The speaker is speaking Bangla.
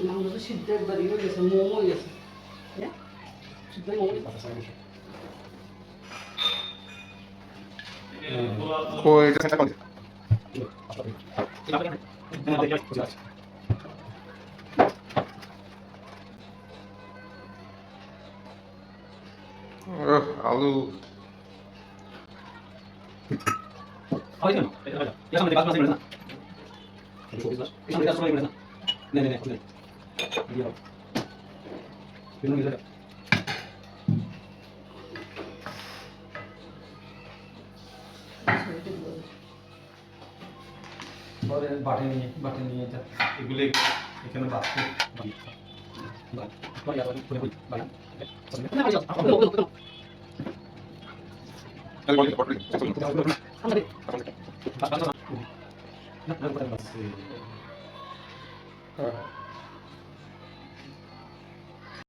মাংস তো সিদ্ধ একবার হয়ে গেছে, মোমো হয়ে গেছে। সিদ্ধ মোমো কই এটা কোন আলু বাটে নিয়ে যা এগুলো এখানে বাড়তে আমি বলি পটলি হ্যাঁ